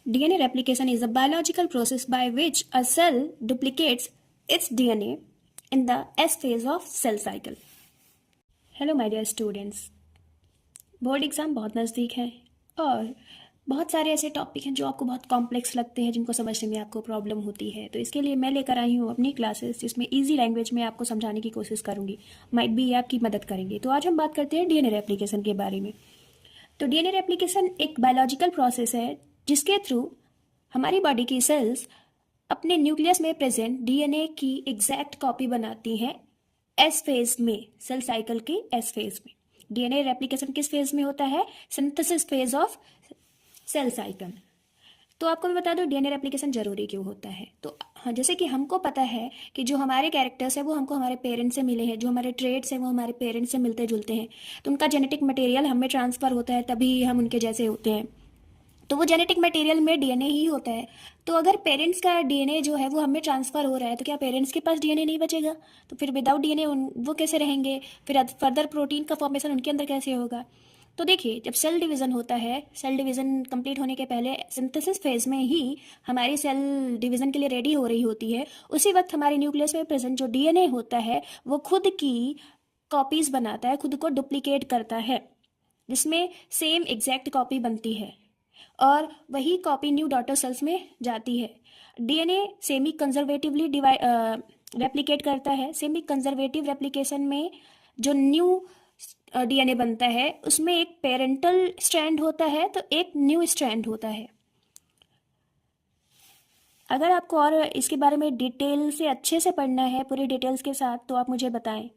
DNA replication is a biological process by which a cell duplicates its DNA in the S phase of cell cycle. Hello my dear students, board exam बहुत नज़दीक है और बहुत सारे ऐसे topic हैं जो आपको बहुत कॉम्प्लेक्स लगते हैं, जिनको समझने में आपको प्रॉब्लम होती है। तो इसके लिए मैं लेकर आई हूँ अपनी क्लासेस, जिसमें इजी लैंग्वेज में आपको समझाने की कोशिश करूँगी। माइट भी ये आपकी मदद करेंगे। तो आज हम बात करते हैं डीएनए रेप्लिकेशन के बारे में। तो डीएनए रेप्लिकेशन एक बायोलॉजिकल प्रोसेस है जिसके थ्रू हमारी बॉडी की सेल्स अपने न्यूक्लियस में प्रेजेंट डीएनए की एग्जैक्ट कॉपी बनाती हैं एस फेज में, सेल साइकिल के एस फेज में। डीएनए रेप्लिकेशन किस फेज में होता है? Synthesis phase of cell cycle. तो आपको मैं बता दूं डीएनए रेप्लिकेशन जरूरी क्यों होता है। तो हाँ, जैसे कि हमको पता है कि जो हमारे कैरेक्टर्स है वो हमको हमारे पेरेंट्स से मिले हैं, जो हमारे ट्रेड्स हैं वो हमारे पेरेंट्स से मिलते जुलते हैं, तो उनका जेनेटिक मटेरियल हमें ट्रांसफ़र होता है, तभी हम उनके जैसे होते हैं। तो वो जेनेटिक मटेरियल में डीएनए ही होता है। तो अगर पेरेंट्स का डीएनए जो है वो हमें ट्रांसफ़र हो रहा है, तो क्या पेरेंट्स के पास डीएनए नहीं बचेगा? तो फिर विदाउट डीएनए वो कैसे रहेंगे? फिर फर्दर प्रोटीन का फॉर्मेशन उनके अंदर कैसे होगा? तो देखिए, जब सेल डिवीज़न होता है, सेल डिवीज़न कंप्लीट होने के पहले सिंथेसिस फेज में ही हमारी सेल डिवीज़न के लिए रेडी हो रही होती है। उसी वक्त हमारे न्यूक्लियस में प्रेजेंट जो डीएनए होता है वो खुद की कॉपीज़ बनाता है, खुद को डुप्लीकेट करता है, जिसमें सेम एग्जैक्ट कॉपी बनती है और वही कॉपी न्यू डॉटर सेल्स में जाती है। डीएनए सेमी कंजर्वेटिवली रेप्लिकेट करता है। सेमी कंजर्वेटिव रेप्लिकेशन में जो न्यू डीएनए बनता है उसमें एक पेरेंटल स्ट्रैंड होता है, तो एक न्यू स्ट्रैंड होता है। अगर आपको और इसके बारे में डिटेल से अच्छे से पढ़ना है, पूरी डिटेल्स के साथ, तो आप मुझे बताएं।